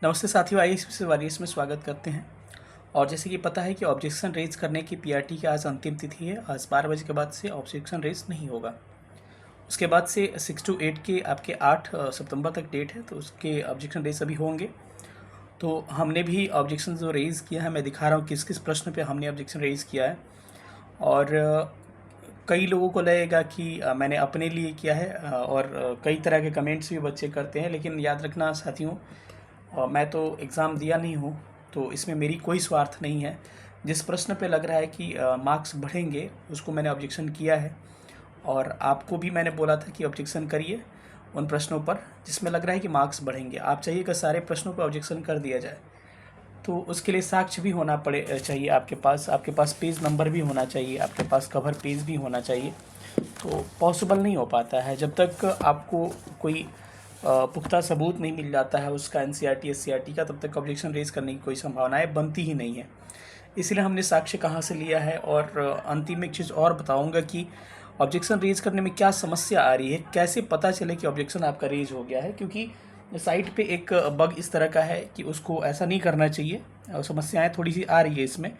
नमस्ते साथियों, आइए सबसे वारियस में स्वागत करते हैं। और जैसे कि पता है कि ऑब्जेक्शन रेज करने की पीआरटी की आज अंतिम तिथि है। आज 12 बजे के बाद से ऑब्जेक्शन रेज नहीं होगा। उसके बाद से 6 to 8 के आपके 8 सितंबर तक डेट है, तो उसके ऑब्जेक्शन रेज अभी होंगे। तो हमने भी ऑब्जेक्शन जो रेज़ किया है, मैं दिखा रहा हूँ किस किस प्रश्न पे हमने ऑब्जेक्शन रेज़ किया है। और कई लोगों को लगेगा कि मैंने अपने लिए किया है, और कई तरह के कमेंट्स भी बच्चे करते हैं। लेकिन याद रखना साथियों, मैं तो एग्ज़ाम दिया नहीं हूँ, तो इसमें मेरी कोई स्वार्थ नहीं है। जिस प्रश्न पे लग रहा है कि मार्क्स बढ़ेंगे, उसको मैंने ऑब्जेक्शन किया है। और आपको भी मैंने बोला था कि ऑब्जेक्शन करिए उन प्रश्नों पर जिसमें लग रहा है कि मार्क्स बढ़ेंगे। आप चाहिए कि सारे प्रश्नों पर ऑब्जेक्शन कर दिया जाए, तो उसके लिए साक्ष्य भी होना चाहिए आपके पास पेज नंबर भी होना चाहिए, आपके पास कवर पेज भी होना चाहिए। तो पॉसिबल नहीं हो पाता है जब तक आपको कोई पुख्ता सबूत नहीं मिल जाता है उसका, एनसीईआरटी एससीईआरटी का, तब तक ऑब्जेक्शन रेज़ करने की कोई संभावनाएं बनती ही नहीं है। इसलिए हमने साक्ष्य कहाँ से लिया है। और अंतिम में एक चीज़ और बताऊंगा कि ऑब्जेक्शन रेज करने में क्या समस्या आ रही है, कैसे पता चले कि ऑब्जेक्शन आपका रेज हो गया है। क्योंकि साइट पे एक बग इस तरह का है कि उसको ऐसा नहीं करना चाहिए, और समस्याएं थोड़ी सी आ रही है इसमें।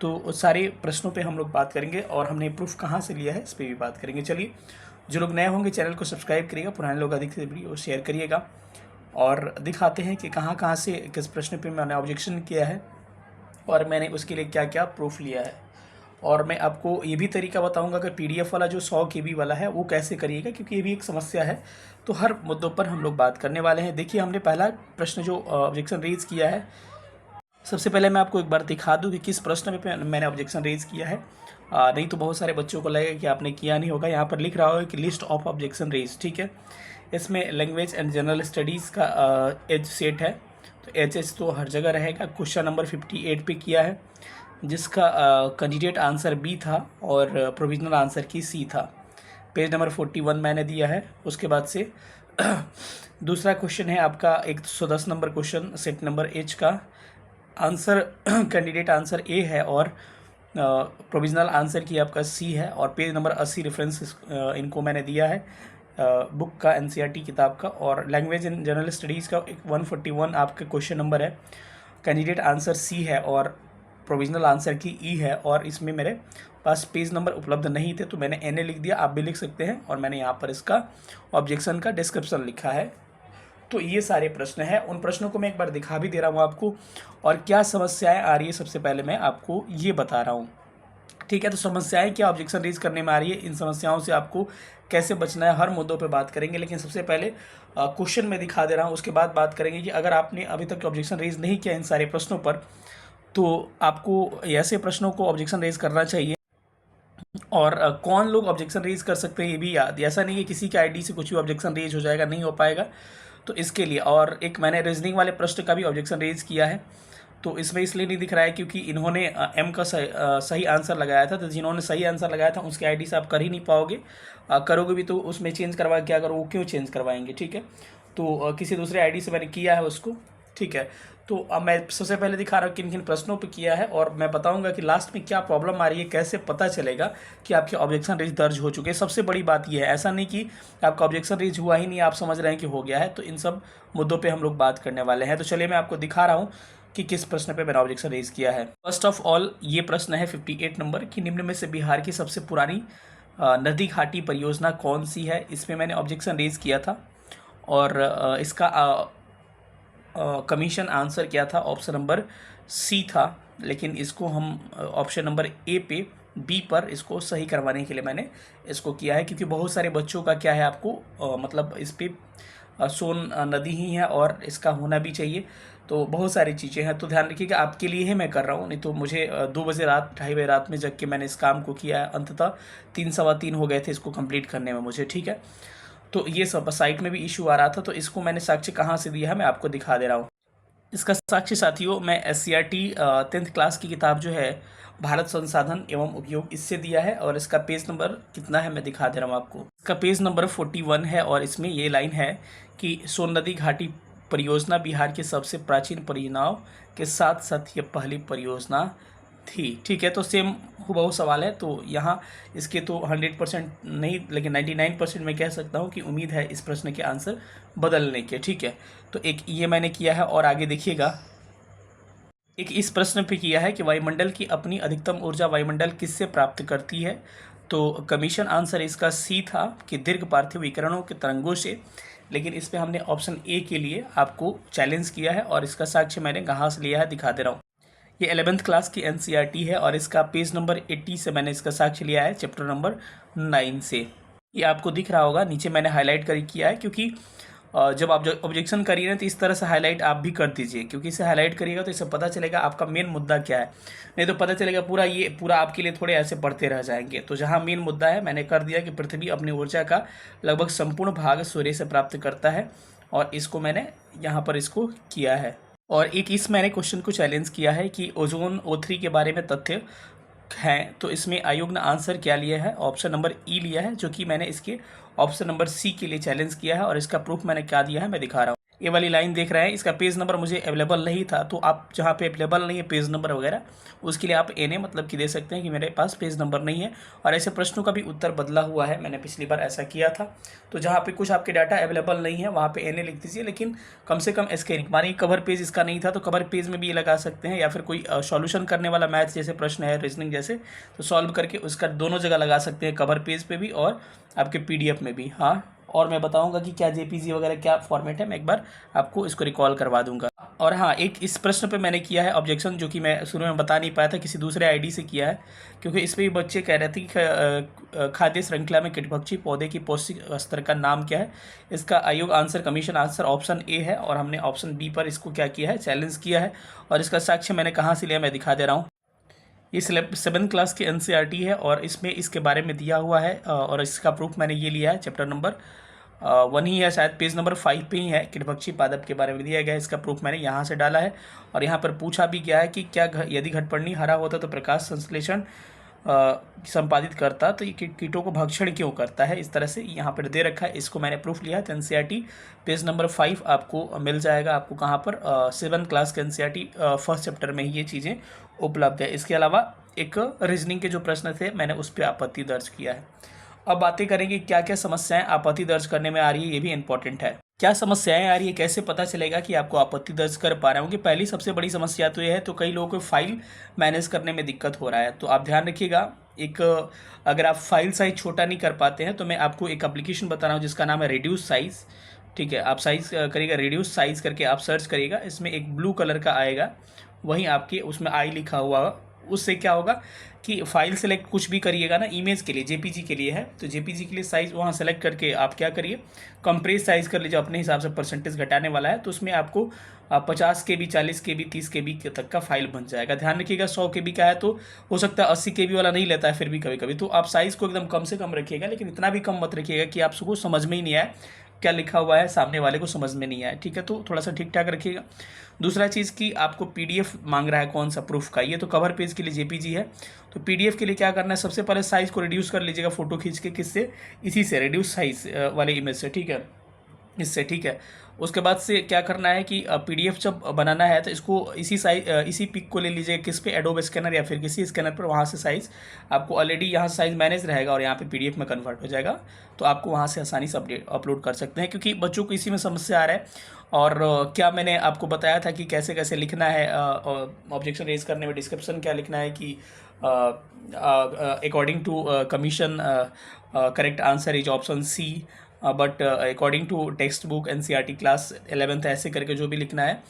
तो सारे प्रश्नों पे हम लोग बात करेंगे, और हमने प्रूफ कहाँ से लिया है इस पर भी बात करेंगे। चलिए, जो लोग नए होंगे चैनल को सब्सक्राइब करिएगा, पुराने लोग अधिक से वीडियो शेयर करिएगा। और दिखाते हैं कि कहाँ कहाँ से किस प्रश्न पे मैंने ऑब्जेक्शन किया है और मैंने उसके लिए क्या क्या प्रूफ लिया है। और मैं आपको ये भी तरीका बताऊंगा कि पीडीएफ वाला जो 100 KB वाला है वो कैसे करिएगा, क्योंकि ये भी एक समस्या है। तो हर मुद्दों पर हम लोग बात करने वाले हैं। देखिए, हमने पहला प्रश्न जो ऑब्जेक्शन रेज किया है, सबसे पहले मैं आपको एक बार दिखा दूं कि किस प्रश्न पे मैंने ऑब्जेक्शन रेज किया है। नहीं तो बहुत सारे बच्चों को लगेगा कि आपने किया नहीं होगा। यहाँ पर लिख रहा होगा कि लिस्ट ऑफ ऑब्जेक्शन रेज, ठीक है। इसमें लैंग्वेज एंड जनरल स्टडीज़ का एज सेट है, तो एच तो हर जगह रहेगा। क्वेश्चन नंबर 58 पे किया है, जिसका कैंडिडेट आंसर बी था और प्रोविजनल आंसर की सी था। पेज नंबर 41 मैंने दिया है। उसके बाद से दूसरा क्वेश्चन है आपका 110 number question, set number H का आंसर कैंडिडेट आंसर ए है और प्रोविजनल आंसर की आपका सी है। और पेज नंबर 80 रेफरेंस इनको मैंने दिया है बुक का, एनसीईआरटी किताब का। और लैंग्वेज एंड जनरल स्टडीज़ का 141 आपका क्वेश्चन नंबर है, कैंडिडेट आंसर सी है और प्रोविजनल आंसर की ई है। और इसमें मेरे पास पेज नंबर उपलब्ध नहीं थे, तो मैंने एनए लिख दिया, आप भी लिख सकते हैं। और मैंने यहाँ पर इसका ऑब्जेक्शन का डिस्क्रिप्शन लिखा है। तो ये सारे प्रश्न हैं। उन प्रश्नों को मैं एक बार दिखा भी दे रहा हूँ आपको, और क्या समस्याएं आ रही है सबसे पहले मैं आपको ये बता रहा हूँ, ठीक है। तो समस्याएं क्या ऑब्जेक्शन रेज करने में आ रही है, इन समस्याओं से आपको कैसे बचना है, हर मुद्दों पे बात करेंगे। लेकिन सबसे पहले क्वेश्चन में दिखा दे रहा हूँ, उसके बाद बात करेंगे कि अगर आपने अभी तक ऑब्जेक्शन रेज नहीं किया इन सारे प्रश्नों पर, तो आपको ऐसे प्रश्नों को ऑब्जेक्शन रेज करना चाहिए। और कौन लोग ऑब्जेक्शन रेज कर सकते हैं ये भी याद, ऐसा नहीं है किसी के आईडी से कुछ भी ऑब्जेक्शन रेज हो जाएगा, नहीं हो पाएगा। तो इसके लिए, और एक मैंने रीजनिंग वाले प्रश्न का भी ऑब्जेक्शन रेज किया है, तो इसमें इसलिए नहीं दिख रहा है क्योंकि इन्होंने एम का सही आंसर लगाया था। तो जिन्होंने सही आंसर लगाया था उसके आईडी से आप कर ही नहीं पाओगे। करोगे भी तो उसमें चेंज करवा के अगर वो क्यों चेंज करवाएंगे, ठीक है। तो किसी दूसरे आईडी से मैंने किया है उसको, ठीक है। तो अब मैं सबसे पहले दिखा रहा हूँ किन किन प्रश्नों पे किया है, और मैं बताऊंगा कि लास्ट में क्या प्रॉब्लम आ रही है, कैसे पता चलेगा कि आपके ऑब्जेक्शन रेज दर्ज हो चुके हैं। सबसे बड़ी बात यह है, ऐसा नहीं कि आपका ऑब्जेक्शन रेज हुआ ही नहीं, आप समझ रहे हैं कि हो गया है। तो इन सब मुद्दों पे हम लोग बात करने वाले हैं। तो चलिए मैं आपको दिखा रहा हूँ कि किस प्रश्न पे मैंने ऑब्जेक्शन रेज किया है। फर्स्ट ऑफ ऑल ये प्रश्न है 58 नंबर की, निम्न में से बिहार की सबसे पुरानी नदी घाटी परियोजना कौन सी है। इसमें मैंने ऑब्जेक्शन रेज किया था, और इसका कमीशन आंसर क्या था, ऑप्शन नंबर सी था। लेकिन इसको हम ऑप्शन नंबर ए पे बी पर इसको सही करवाने के लिए मैंने इसको किया है, क्योंकि बहुत सारे बच्चों का क्या है, आपको मतलब इस पे सोन नदी ही है और इसका होना भी चाहिए। तो बहुत सारी चीज़ें हैं, तो ध्यान रखिएगा, आपके लिए ही मैं कर रहा हूँ। नहीं तो मुझे 2 बजे रात, 2:30 बजे रात में जग के मैंने इस काम को किया है। अंततः 3 सवा 3 हो गए थे इसको कंप्लीट करने में मुझे, ठीक है। तो ये सब साइट में भी इशू आ रहा था, तो इसको मैंने साक्ष्य कहाँ से दिया है मैं आपको दिखा दे रहा हूँ। इसका साक्ष्य साथियों मैं एससीईआरटी 10th क्लास की किताब जो है भारत संसाधन एवं उपयोग, इससे दिया है। और इसका पेज नंबर कितना है मैं दिखा दे रहा हूँ आपको। इसका पेज नंबर 41 है, और इसमें ये लाइन है कि सोन नदी घाटी परियोजना बिहार की सबसे प्राचीन परियोजनाओं के साथ साथ ये पहली परियोजना थी। ठीक है, तो सेम हूबहू सवाल है। तो यहाँ इसके तो 100% नहीं, लेकिन 99% मैं कह सकता हूँ कि उम्मीद है इस प्रश्न के आंसर बदलने के। ठीक है, तो एक ये मैंने किया है। और आगे देखिएगा, एक इस प्रश्न पे किया है कि वायुमंडल की अपनी अधिकतम ऊर्जा वायुमंडल किससे प्राप्त करती है। तो कमीशन आंसर इसका सी था कि दीर्घ पार्थिव विकिरणों के तरंगों से। लेकिन इस पे हमने ऑप्शन ए के लिए आपको चैलेंज किया है, और इसका साक्ष्य मैंने कहाँ से लिया है दिखा दे रहा हूँ। ये 11th क्लास की एनसीईआरटी है, और इसका पेज नंबर 80 से मैंने इसका साक्ष्य लिया है, चैप्टर नंबर 9 से। ये आपको दिख रहा होगा, नीचे मैंने हाईलाइट कर किया है, क्योंकि जब आप ऑब्जेक्शन करिए ना तो इस तरह से हाईलाइट आप भी कर दीजिए, क्योंकि इसे हाईलाइट करिएगा तो इससे पता चलेगा आपका मेन मुद्दा क्या है। नहीं तो पता चलेगा पूरा आपके लिए थोड़े ऐसे पढ़ते रह जाएंगे। तो जहाँ मेन मुद्दा है मैंने कर दिया कि पृथ्वी अपनी ऊर्जा का लगभग संपूर्ण भाग सूर्य से प्राप्त करता है, और इसको मैंने यहाँ पर इसको किया है। और एक इस मैंने क्वेश्चन को चैलेंज किया है कि ओजोन O3 के बारे में तथ्य हैं। तो इसमें आयोग ने आंसर क्या लिया है, ऑप्शन नंबर ई लिया है, जो कि मैंने इसके ऑप्शन नंबर सी के लिए चैलेंज किया है। और इसका प्रूफ मैंने क्या दिया है मैं दिखा रहा हूँ। ये वाली लाइन देख रहे हैं, इसका पेज नंबर मुझे अवेलेबल नहीं था। तो आप जहाँ पे अवेलेबल नहीं है पेज नंबर वगैरह, उसके लिए आप एन मतलब कि दे सकते हैं कि मेरे पास पेज नंबर नहीं है। और ऐसे प्रश्नों का भी उत्तर बदला हुआ है, मैंने पिछली बार ऐसा किया था। तो जहाँ पे कुछ आपके डाटा अवेलेबल नहीं है वहाँ पे एन लिख दीजिए, लेकिन कम से कम स्कैनिंग, मानिए कवर पेज इसका नहीं था तो कवर पेज में भी ये लगा सकते हैं, या फिर कोई सॉल्यूशन करने वाला मैथ जैसे प्रश्न है, रीजनिंग जैसे, तो सॉल्व करके उसका दोनों जगह लगा सकते हैं, कवर पेज पे भी और आपके पीडीएफ में भी। हाँ, और मैं बताऊंगा कि क्या जेपीजी वगैरह क्या फॉर्मेट है, मैं एक बार आपको इसको रिकॉल करवा दूंगा। और हाँ, एक इस प्रश्न पे मैंने किया है ऑब्जेक्शन, जो कि मैं शुरू में बता नहीं पाया था, किसी दूसरे आईडी से किया है, क्योंकि इस पर भी बच्चे कह रहे थे कि खाद्य श्रृंखला में कीटभक्षी पौधे की पौष्टिक स्तर का नाम क्या है। इसका आयोग answer, commission answer option A है, और हमने ऑप्शन बी पर इसको क्या किया है, चैलेंज किया है। और इसका साक्ष्य मैंने कहाँ से लिया मैं दिखा दे रहा हूँ। ये 7th क्लास की एनसीईआरटी है, और इसमें इसके बारे में दिया हुआ है, और इसका प्रूफ मैंने ये लिया है, चैप्टर नंबर 1 ही है शायद, पेज नंबर 5 पे ही है, कीटभक्षी पादप के बारे में दिया गया है। इसका प्रूफ मैंने यहाँ से डाला है। और यहाँ पर पूछा भी गया है कि क्या यदि घटपर्णी हरा होता तो प्रकाश संश्लेषण संपादित करता, तो ये कीटों को भक्षण क्यों करता है, इस तरह से यहाँ पर दे रखा है। इसको मैंने प्रूफ लिया है। तो एनसीईआरटी पेज नंबर 5 आपको मिल जाएगा। आपको कहाँ पर, 7th क्लास के एनसीईआरटी फर्स्ट चैप्टर में ही ये चीज़ें उपलब्ध है। इसके अलावा एक रीजनिंग के जो प्रश्न थे मैंने उस पर आपत्ति दर्ज किया है। अब बातें करेंगे क्या क्या समस्याएं आपत्ति दर्ज करने में आ रही है, ये भी इंपॉर्टेंट है। क्या समस्याएं आ रही है, कैसे पता चलेगा कि आपको आपत्ति दर्ज कर पा रहे होंगे। पहली सबसे बड़ी समस्या तो यह है, तो कई लोगों को फाइल मैनेज करने में दिक्कत हो रहा है। तो आप ध्यान रखिएगा, अगर आप फाइल साइज छोटा नहीं कर पाते हैं तो मैं आपको एक एप्लीकेशन बता रहा हूँ जिसका नाम है रिड्यूस साइज। ठीक है, आप साइज करिएगा, रिड्यूस साइज करके आप सर्च करिएगा। इसमें एक ब्लू कलर का आएगा, वहीं आपके उसमें आई लिखा हुआ। उससे क्या होगा कि फाइल सेलेक्ट कुछ भी करिएगा ना, इमेज के लिए, जेपीजी के लिए है, तो जेपीजी के लिए साइज़ वहाँ सेलेक्ट करके आप क्या करिए, कंप्रेस साइज़ कर लीजिए अपने हिसाब से, परसेंटेज घटाने वाला है। तो उसमें आपको 50 KB, 40 KB, 30 KB तक का फाइल बन जाएगा। ध्यान रखिएगा 100 KB का है तो हो सकता है 80 KB वाला नहीं लेता है फिर भी कभी कभी। तो आप साइज़ को एकदम कम से कम रखिएगा, लेकिन इतना भी कम मत रखिएगा कि आपको समझ में ही नहीं आए क्या लिखा हुआ है, सामने वाले को समझ में नहीं आया। ठीक है, तो थोड़ा सा ठीक ठाक रखिएगा। दूसरा चीज़ कि आपको पीडीएफ मांग रहा है कौन सा प्रूफ का, ये तो कवर पेज के लिए जेपीजी है। तो पीडीएफ के लिए क्या करना है, सबसे पहले साइज़ को रिड्यूस कर लीजिएगा फोटो खींच के, किससे, इसी से, रिड्यूस साइज वाले इमेज से। ठीक है, इससे। ठीक है, उसके बाद से क्या करना है कि पीडीएफ जब बनाना है तो इसको इसी पिक को ले लीजिए, किस पे, एडोब स्कैनर या फिर किसी स्कैनर पर, वहाँ से साइज़ आपको ऑलरेडी यहाँ साइज़ मैनेज रहेगा और यहाँ पे पीडीएफ में कन्वर्ट हो जाएगा। तो आपको वहाँ से आसानी से अपलोड कर सकते हैं, क्योंकि बच्चों को इसी में समस्या आ रहा है। और क्या मैंने आपको बताया था कि कैसे कैसे लिखना है ऑब्जेक्शन रेज करने में, डिस्क्रिप्शन क्या लिखना है कि according to commission correct answer is option C, but according to textbook NCERT class 11th ऐसे करके जो भी लिखना है,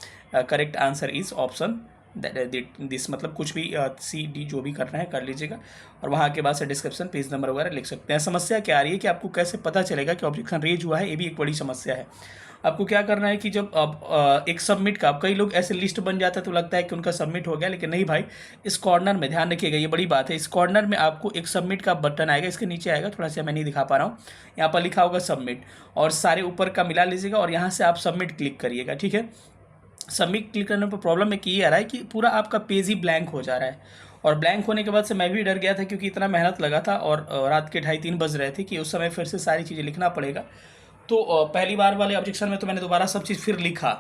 correct answer is option this, मतलब कुछ भी सी डी जो भी करना है कर लीजिएगा। और वहाँ के बाद से डिस्क्रिप्शन, पेज नंबर वगैरह लिख सकते हैं। समस्या क्या आ रही है कि आपको कैसे पता चलेगा कि ऑब्जेक्शन रेज हुआ है, ये भी एक बड़ी समस्या है। आपको क्या करना है कि जब अब एक सबमिट का, कई लोग ऐसे लिस्ट बन जाता है तो लगता है कि उनका सबमिट हो गया, लेकिन नहीं भाई। इस कॉर्नर में ध्यान रखिएगा, ये बड़ी बात है, इस कॉर्नर में आपको एक सबमिट का बटन आएगा, इसके नीचे आएगा, थोड़ा सा मैं नहीं दिखा पा रहा हूँ, यहाँ पर लिखा होगा सबमिट, और सारे ऊपर का मिला लीजिएगा और यहाँ से आप सबमिट क्लिक करिएगा। ठीक है, सबमिट क्लिक करने पर प्रॉब्लम एक ये आ रहा है कि पूरा आपका पेज ही ब्लैंक हो जा रहा है। और ब्लैंक होने के बाद से मैं भी डर गया था, क्योंकि इतना मेहनत लगा था और रात के 2:30-3 बज रहे थे कि उस समय फिर से सारी चीज़ें लिखना पड़ेगा। तो पहली बार वाले ऑब्जेक्शन में तो मैंने दोबारा सब चीज़ फिर लिखा,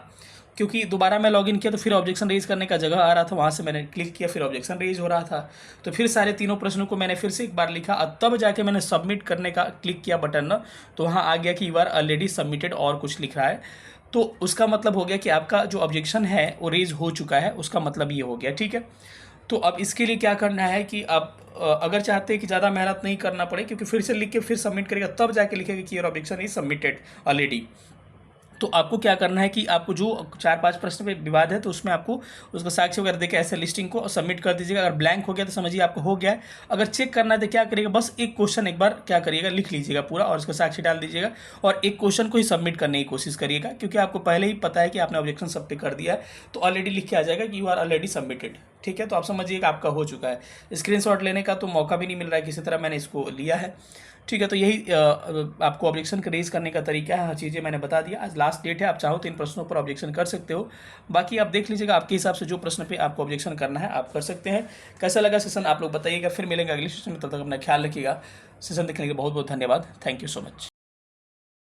क्योंकि दोबारा मैं लॉगिन किया तो फिर ऑब्जेक्शन रेज करने का जगह आ रहा था, वहाँ से मैंने क्लिक किया, फिर ऑब्जेक्शन रेज हो रहा था। तो फिर सारे तीनों प्रश्नों को मैंने फिर से एक बार लिखा और तब जाके मैंने सबमिट करने का क्लिक किया बटन ना, तो वहाँ आ गया कि यू आर ऑलरेडी सबमिटेड और कुछ लिख रहा है। तो उसका मतलब हो गया कि आपका जो ऑब्जेक्शन है वो रेज हो चुका है, उसका मतलब ये हो गया। ठीक है, तो अब इसके लिए क्या करना है कि आप अगर चाहते हैं कि ज़्यादा मेहनत नहीं करना पड़े, क्योंकि फिर से लिख के फिर सबमिट करेगा तब जाके लिखेगा कि your objection is submitted already, तो आपको क्या करना है कि आपको जो 4-5 प्रश्न पे विवाद है तो उसमें आपको उसको साक्ष्य वगैरह देकर ऐसे लिस्टिंग को सबमिट कर दीजिएगा। अगर ब्लैंक हो गया तो समझिए आपको हो गया है। अगर चेक करना है तो क्या करिएगा, बस एक क्वेश्चन एक बार क्या करिएगा लिख लीजिएगा पूरा और उसको साक्ष्य डाल दीजिएगा और एक क्वेश्चन को ही सबमिट करने की कोशिश करिएगा, क्योंकि आपको पहले ही पता है कि आपने ऑब्जेक्शन सब पे कर दिया है तो ऑलरेडी लिख के आ जाएगा कि यू आर ऑलरेडी सबमिटेड। ठीक है, तो आप समझिएगा आपका हो चुका है। स्क्रीनशॉट लेने का तो मौका भी नहीं मिल रहा है, किसी तरह मैंने इसको लिया है। ठीक है, तो यही आपको ऑब्जेक्शन रेज करने का तरीका है। हर चीज़ें मैंने बता दिया। आज लास्ट डेट है, आप चाहो तो इन प्रश्नों पर ऑब्जेक्शन कर सकते हो। बाकी आप देख लीजिएगा आपके हिसाब से जो प्रश्न पे आपको ऑब्जेक्शन करना है आप कर सकते हैं। कैसा लगा सेशन आप लोग बताइएगा। फिर मिलेंगे अगले सेशन में, तब तक अपना ख्याल रखिएगा। सेशन देखने के लिए बहुत बहुत धन्यवाद। Thank you so much.